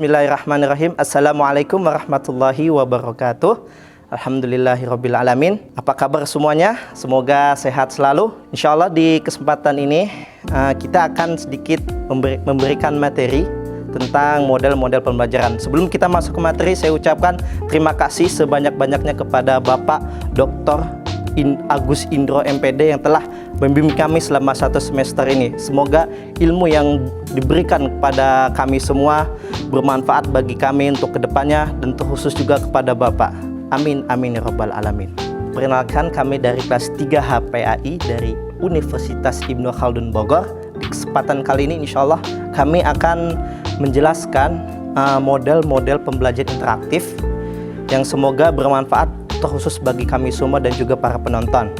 Bismillahirrahmanirrahim. Assalamualaikum warahmatullahi wabarakatuh. Alhamdulillahirabbil alamin. Apa kabar semuanya? Semoga sehat selalu. Insya Allah di kesempatan ini kita akan sedikit memberikan materi tentang model-model pembelajaran. Sebelum kita masuk ke materi, saya ucapkan terima kasih sebanyak-banyaknya kepada Bapak Dr. Agus Indro MPD yang telah membimbing kami selama 1 semester ini. Semoga ilmu yang diberikan kepada kami semua bermanfaat bagi kami untuk kedepannya, dan terkhusus juga kepada Bapak. Amin, amin ya rabbal alamin. Perkenalkan, kami dari kelas 3 HPAI dari Universitas Ibnu Khaldun Bogor. Di kesempatan kali ini insya Allah kami akan menjelaskan model-model pembelajaran interaktif yang semoga bermanfaat terkhusus bagi kami semua dan juga para penonton.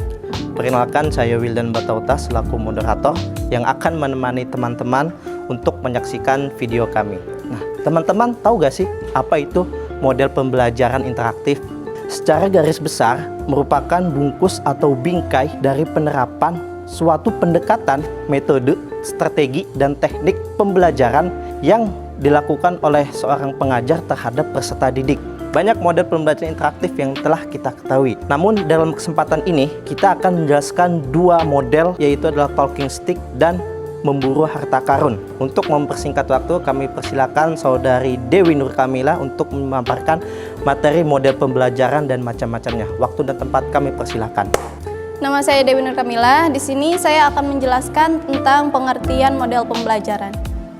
Perkenalkan, saya Wildan Batauta selaku moderator yang akan menemani teman-teman untuk menyaksikan video kami. Nah, teman-teman tahu gak sih apa itu model pembelajaran interaktif? Secara garis besar merupakan bungkus atau bingkai dari penerapan suatu pendekatan, metode, strategi, dan teknik pembelajaran yang dilakukan oleh seorang pengajar terhadap peserta didik. Banyak model pembelajaran interaktif yang telah kita ketahui. Namun dalam kesempatan ini kita akan menjelaskan 2 model, yaitu adalah talking stick dan memburu harta karun. Untuk mempersingkat waktu, kami persilakan Saudari Dewi Nur Kamila untuk memaparkan materi model pembelajaran dan macam-macamnya. Waktu dan tempat kami persilakan. Nama saya Dewi Nur Kamila. Di sini saya akan menjelaskan tentang pengertian model pembelajaran.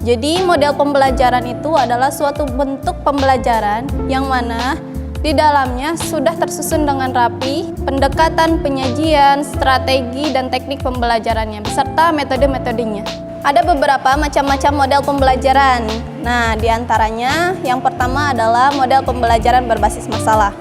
Jadi model pembelajaran itu adalah suatu bentuk pembelajaran yang mana di dalamnya sudah tersusun dengan rapi pendekatan, penyajian, strategi, dan teknik pembelajarannya beserta metode-metodenya. Ada beberapa macam-macam model pembelajaran. Nah, diantaranya yang pertama adalah model pembelajaran berbasis masalah.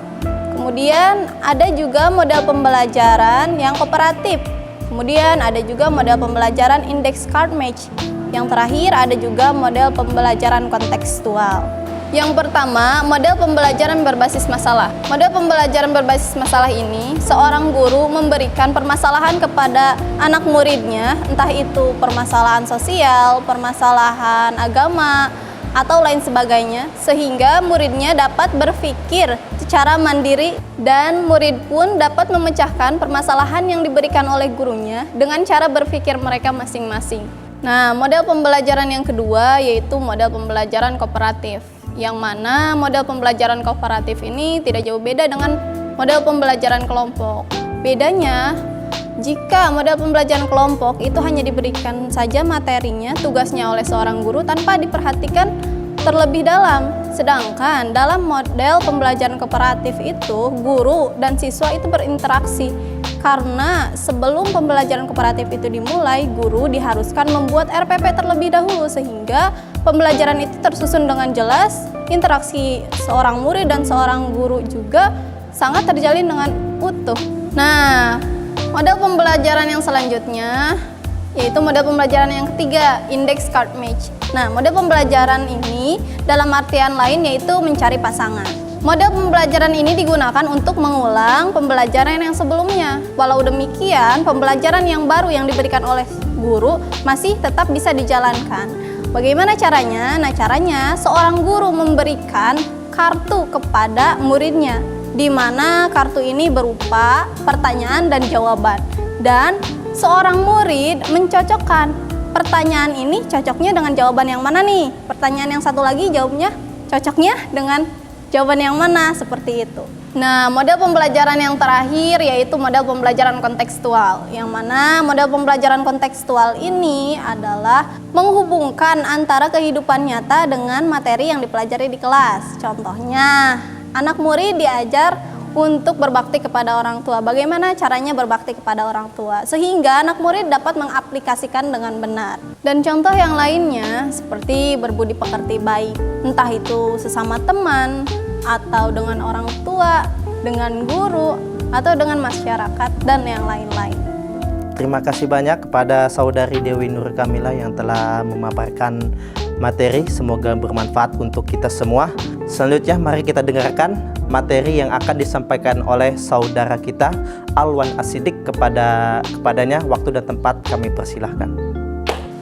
Kemudian ada juga model pembelajaran yang kooperatif. Kemudian ada juga model pembelajaran index card match. Yang terakhir ada juga model pembelajaran kontekstual. Yang pertama, model pembelajaran berbasis masalah. Model pembelajaran berbasis masalah ini, seorang guru memberikan permasalahan kepada anak muridnya, entah itu permasalahan sosial, permasalahan agama, atau lain sebagainya, sehingga muridnya dapat berpikir secara mandiri dan murid pun dapat memecahkan permasalahan yang diberikan oleh gurunya dengan cara berpikir mereka masing-masing. Nah, model pembelajaran yang kedua yaitu model pembelajaran kooperatif, yang mana model pembelajaran kooperatif ini tidak jauh beda dengan model pembelajaran kelompok. Bedanya, jika model pembelajaran kelompok itu hanya diberikan saja materinya, tugasnya oleh seorang guru tanpa diperhatikan terlebih dalam. Sedangkan dalam model pembelajaran kooperatif itu, guru dan siswa itu berinteraksi. Karena sebelum pembelajaran kooperatif itu dimulai, guru diharuskan membuat RPP terlebih dahulu sehingga pembelajaran itu tersusun dengan jelas, interaksi seorang murid dan seorang guru juga sangat terjalin dengan utuh. Nah, model pembelajaran yang selanjutnya yaitu model pembelajaran yang ketiga, index card match. Nah, model pembelajaran ini dalam artian lain yaitu mencari pasangan. Model pembelajaran ini digunakan untuk mengulang pembelajaran yang sebelumnya. Walau demikian, pembelajaran yang baru yang diberikan oleh guru masih tetap bisa dijalankan. Bagaimana caranya? Nah, caranya seorang guru memberikan kartu kepada muridnya, di mana kartu ini berupa pertanyaan dan jawaban. Dan seorang murid mencocokkan pertanyaan ini cocoknya dengan jawaban yang mana nih? Pertanyaan yang satu lagi jawabnya cocoknya dengan jawaban yang mana, seperti itu. Nah, model pembelajaran yang terakhir yaitu model pembelajaran kontekstual, yang mana model pembelajaran kontekstual ini adalah menghubungkan antara kehidupan nyata dengan materi yang dipelajari di kelas. Contohnya, anak murid diajar untuk berbakti kepada orang tua. Bagaimana caranya berbakti kepada orang tua sehingga anak murid dapat mengaplikasikan dengan benar. Dan contoh yang lainnya seperti berbudi pekerti baik, entah itu sesama teman atau dengan orang tua, dengan guru, atau dengan masyarakat dan yang lain-lain. Terima kasih banyak kepada Saudari Dewi Nur Kamila yang telah memaparkan materi. Semoga bermanfaat untuk kita semua. Selanjutnya mari kita dengarkan materi yang akan disampaikan oleh saudara kita Alwan Asidik. Kepadanya waktu dan tempat kami persilahkan.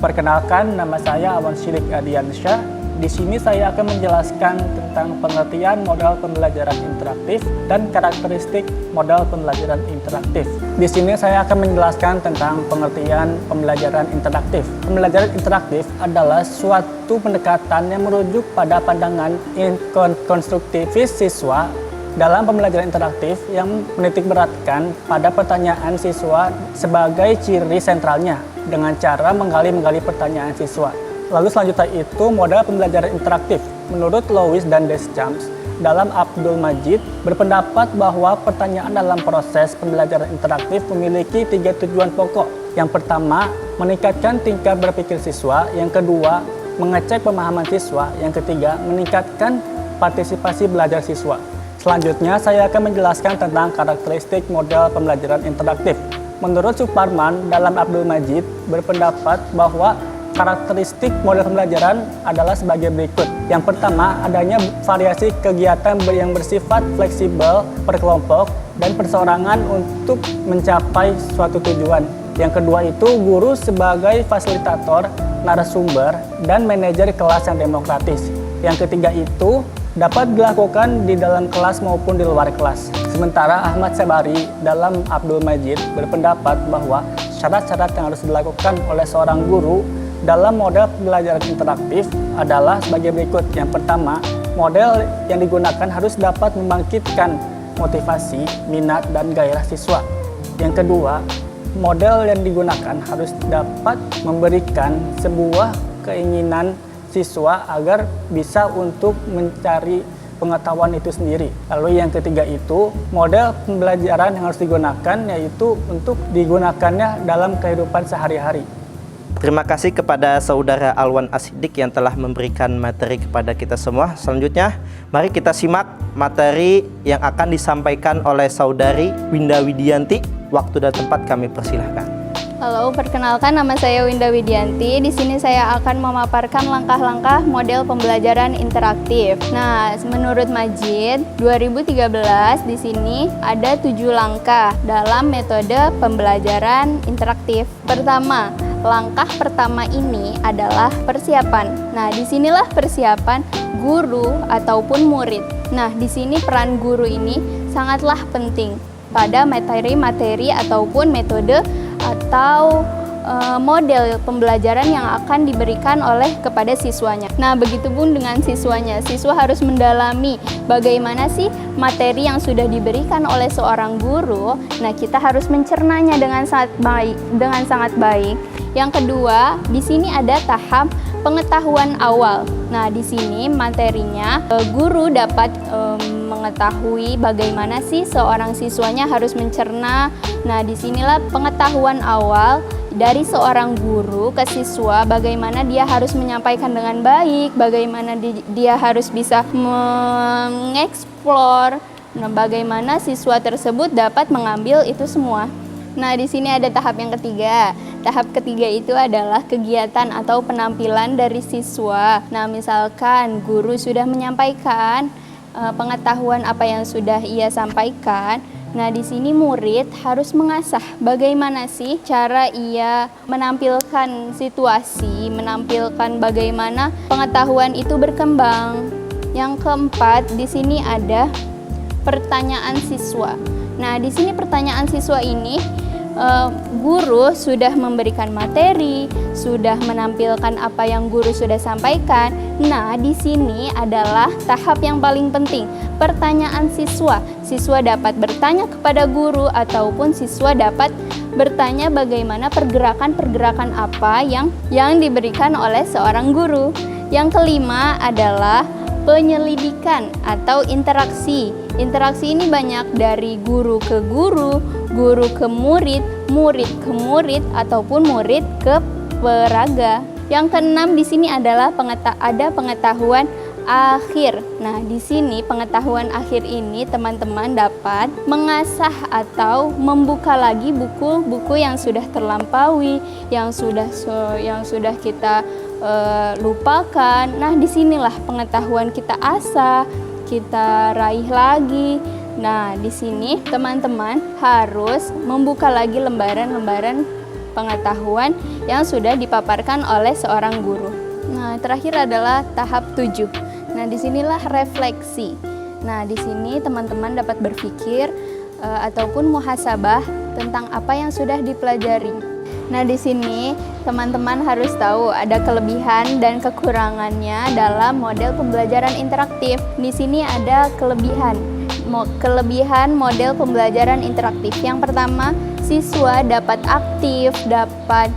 Perkenalkan, nama saya Alwan Sidik Adiansyah Di sini saya akan menjelaskan tentang pengertian model pembelajaran interaktif dan karakteristik model pembelajaran interaktif. Di sini saya akan menjelaskan tentang pengertian pembelajaran interaktif. Pembelajaran interaktif adalah suatu pendekatan yang merujuk pada pandangan konstruktivis siswa dalam pembelajaran interaktif yang menitikberatkan pada pertanyaan siswa sebagai ciri sentralnya dengan cara menggali pertanyaan siswa. Lalu selanjutnya itu model pembelajaran interaktif. Menurut Lewis dan Deschamps, dalam Abdul Majid berpendapat bahwa pertanyaan dalam proses pembelajaran interaktif memiliki 3 tujuan pokok. Yang pertama, meningkatkan tingkat berpikir siswa. Yang kedua, mengecek pemahaman siswa. Yang ketiga, meningkatkan partisipasi belajar siswa. Selanjutnya, saya akan menjelaskan tentang karakteristik model pembelajaran interaktif. Menurut Suparman, dalam Abdul Majid berpendapat bahwa karakteristik model pembelajaran adalah sebagai berikut. Yang pertama, adanya variasi kegiatan yang bersifat fleksibel per kelompok dan perseorangan untuk mencapai suatu tujuan. Yang kedua itu guru sebagai fasilitator, narasumber, dan manajer kelas yang demokratis. Yang ketiga itu dapat dilakukan di dalam kelas maupun di luar kelas. Sementara Ahmad Sabari dalam Abdul Majid berpendapat bahwa syarat-syarat yang harus dilakukan oleh seorang guru dalam model pembelajaran interaktif adalah sebagai berikut. Yang pertama, model yang digunakan harus dapat membangkitkan motivasi, minat, dan gairah siswa. Yang kedua, model yang digunakan harus dapat memberikan sebuah keinginan siswa agar bisa untuk mencari pengetahuan itu sendiri. Lalu yang ketiga itu, model pembelajaran yang harus digunakan yaitu untuk digunakannya dalam kehidupan sehari-hari. Terima kasih kepada Saudara Alwan Asidik yang telah memberikan materi kepada kita semua. Selanjutnya, mari kita simak materi yang akan disampaikan oleh Saudari Winda Widianti. Waktu dan tempat kami persilahkan. Halo, perkenalkan nama saya Winda Widianti. Di sini saya akan memaparkan langkah-langkah model pembelajaran interaktif. Nah, menurut Majid 2013 di sini ada 7 langkah dalam metode pembelajaran interaktif. Pertama, langkah pertama ini adalah persiapan. Nah, disinilah persiapan guru ataupun murid. Nah, di sini peran guru ini sangatlah penting pada materi-materi ataupun metode atau model pembelajaran yang akan diberikan oleh kepada siswanya. Nah, begitupun dengan siswanya. Siswa harus mendalami bagaimana sih materi yang sudah diberikan oleh seorang guru. Nah, kita harus mencernanya dengan sangat baik. Yang kedua, di sini ada tahap pengetahuan awal. Nah, di sini materinya guru dapat mengetahui bagaimana sih seorang siswanya harus mencerna. Nah, disinilah pengetahuan awal dari seorang guru ke siswa, bagaimana dia harus menyampaikan dengan baik, bagaimana dia harus bisa mengeksplor, bagaimana siswa tersebut dapat mengambil itu semua. Nah, di sini ada tahap yang ketiga. Tahap ketiga itu adalah kegiatan atau penampilan dari siswa. Nah, misalkan guru sudah menyampaikan pengetahuan apa yang sudah ia sampaikan. Nah, di sini murid harus mengasah bagaimana sih cara ia menampilkan situasi, menampilkan bagaimana pengetahuan itu berkembang. Yang keempat, di sini ada pertanyaan siswa. Nah, di sini pertanyaan siswa ini guru sudah memberikan materi, sudah menampilkan apa yang guru sudah sampaikan. Nah, di sini adalah tahap yang paling penting, pertanyaan siswa. Siswa dapat bertanya kepada guru ataupun siswa dapat bertanya bagaimana pergerakan-pergerakan apa yang diberikan oleh seorang guru. Yang kelima adalah penyelidikan atau interaksi. Interaksi ini banyak dari guru ke guru, guru ke murid, murid ke murid, ataupun murid ke peraga. Yang keenam di sini adalah ada pengetahuan akhir. Nah, di sini pengetahuan akhir ini teman-teman dapat mengasah atau membuka lagi buku-buku yang sudah terlampaui, yang sudah kita lupakan. Nah, disinilah pengetahuan kita asah, kita raih lagi. Nah, di sini teman-teman harus membuka lagi lembaran-lembaran pengetahuan yang sudah dipaparkan oleh seorang guru. Nah, terakhir adalah tahap 7. Nah, disinilah refleksi. Nah, di sini teman-teman dapat berpikir ataupun muhasabah tentang apa yang sudah dipelajari. Nah, di sini teman-teman harus tahu ada kelebihan dan kekurangannya dalam model pembelajaran interaktif. Di sini ada kelebihan model pembelajaran interaktif. Yang pertama, siswa dapat aktif, dapat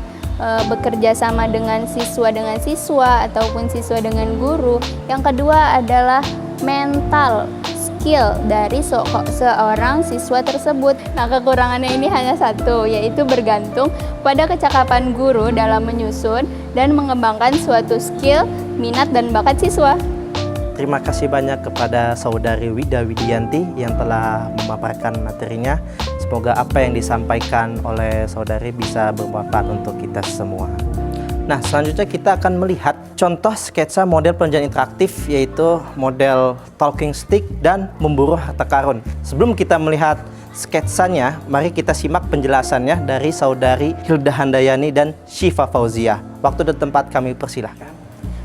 bekerja sama dengan siswa ataupun siswa dengan guru. Yang kedua adalah mental skill dari seorang siswa tersebut. Nah, kekurangannya ini hanya satu, yaitu bergantung pada kecakapan guru dalam menyusun dan mengembangkan suatu skill, minat, dan bakat siswa. Terima kasih banyak kepada Saudari Wida Widianti yang telah memaparkan materinya. Semoga apa yang disampaikan oleh saudari bisa bermanfaat untuk kita semua. Nah, selanjutnya kita akan melihat contoh sketsa model pembelajaran interaktif, yaitu model talking stick dan memburu harta karun. Sebelum kita melihat sketsanya, mari kita simak penjelasannya dari Saudari Hilda Handayani dan Syifa Fauzia. Waktu dan tempat kami persilahkan.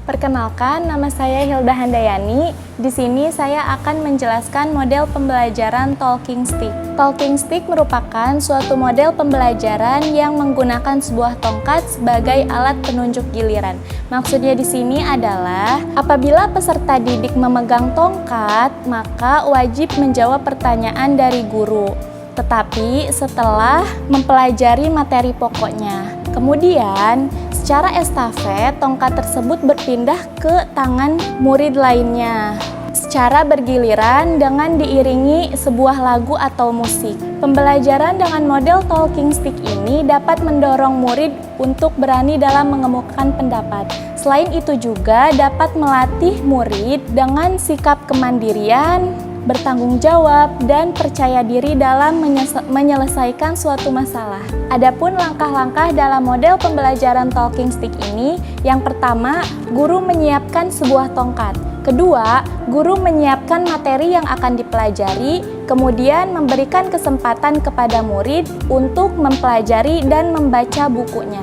Perkenalkan, nama saya Hilda Handayani. Di sini saya akan menjelaskan model pembelajaran talking stick. Talking stick merupakan suatu model pembelajaran yang menggunakan sebuah tongkat sebagai alat penunjuk giliran. Maksudnya di sini adalah apabila peserta didik memegang tongkat, maka wajib menjawab pertanyaan dari guru. Tetapi setelah mempelajari materi pokoknya. Kemudian, secara estafet, tongkat tersebut berpindah ke tangan murid lainnya secara bergiliran dengan diiringi sebuah lagu atau musik. Pembelajaran dengan model talking stick ini dapat mendorong murid untuk berani dalam mengemukakan pendapat. Selain itu juga dapat melatih murid dengan sikap kemandirian, bertanggung jawab, dan percaya diri dalam menyelesaikan suatu masalah. Adapun langkah-langkah dalam model pembelajaran talking stick ini, yang pertama, guru menyiapkan sebuah tongkat. Kedua, guru menyiapkan materi yang akan dipelajari, kemudian memberikan kesempatan kepada murid untuk mempelajari dan membaca bukunya.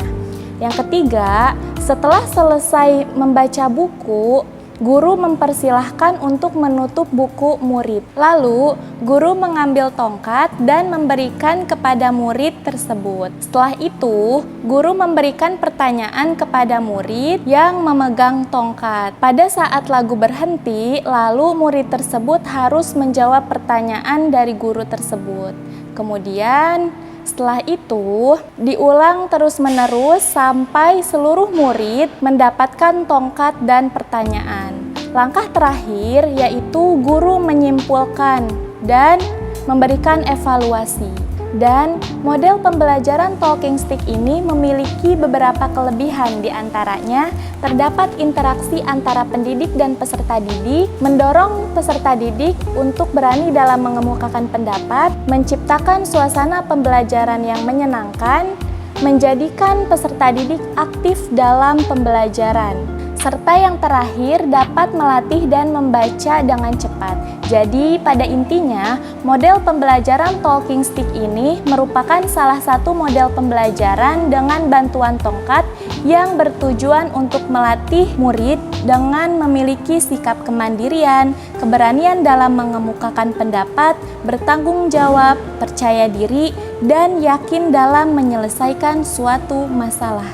Yang ketiga, setelah selesai membaca buku, guru mempersilahkan untuk menutup buku murid. Lalu, guru mengambil tongkat dan memberikan kepada murid tersebut. Setelah itu, guru memberikan pertanyaan kepada murid yang memegang tongkat. Pada saat lagu berhenti, lalu murid tersebut harus menjawab pertanyaan dari guru tersebut. Kemudian, setelah itu, diulang terus-menerus sampai seluruh murid mendapatkan tongkat dan pertanyaan. Langkah terakhir yaitu guru menyimpulkan dan memberikan evaluasi. Dan model pembelajaran talking stick ini memiliki beberapa kelebihan, diantaranya terdapat interaksi antara pendidik dan peserta didik, mendorong peserta didik untuk berani dalam mengemukakan pendapat, menciptakan suasana pembelajaran yang menyenangkan, menjadikan peserta didik aktif dalam pembelajaran, serta yang terakhir dapat melatih dan membaca dengan cepat. Jadi pada intinya, model pembelajaran talking stick ini merupakan salah satu model pembelajaran dengan bantuan tongkat yang bertujuan untuk melatih murid dengan memiliki sikap kemandirian, keberanian dalam mengemukakan pendapat, bertanggung jawab, percaya diri, dan yakin dalam menyelesaikan suatu masalah.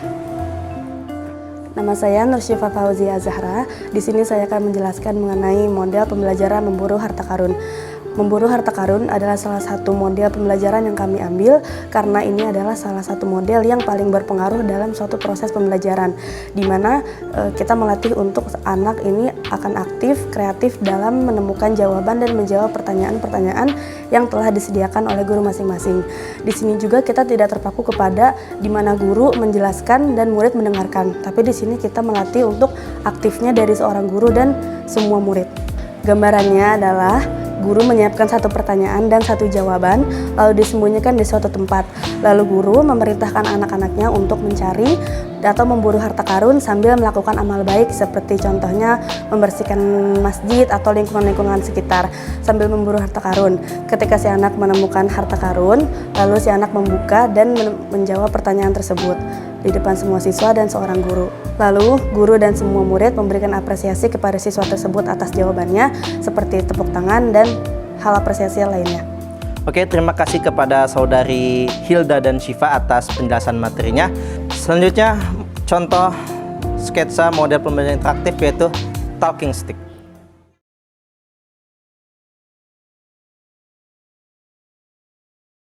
Nama saya Nur Syifa Fauzia Zahra. Di sini saya akan menjelaskan mengenai model pembelajaran memburu harta karun. Memburu harta karun adalah salah satu model pembelajaran yang kami ambil karena ini adalah salah satu model yang paling berpengaruh dalam suatu proses pembelajaran, di mana kita melatih untuk anak ini akan aktif, kreatif dalam menemukan jawaban dan menjawab pertanyaan-pertanyaan yang telah disediakan oleh guru masing-masing. Di sini juga kita tidak terpaku kepada di mana guru menjelaskan dan murid mendengarkan, tapi di sini kita melatih untuk aktifnya dari seorang guru dan semua murid. Gambarannya adalah guru menyiapkan satu pertanyaan dan satu jawaban, lalu disembunyikan di suatu tempat. Lalu guru memerintahkan anak-anaknya untuk mencari atau memburu harta karun sambil melakukan amal baik, seperti contohnya membersihkan masjid atau lingkungan-lingkungan sekitar sambil memburu harta karun. Ketika si anak menemukan harta karun, lalu si anak membuka dan menjawab pertanyaan tersebut. di depan semua siswa dan seorang guru. Lalu, guru dan semua murid memberikan apresiasi kepada siswa tersebut atas jawabannya, seperti tepuk tangan dan hal apresiasi lainnya. Oke, terima kasih kepada saudari Hilda dan Syifa atas penjelasan materinya. Selanjutnya, contoh sketsa model pembelajaran interaktif yaitu talking stick.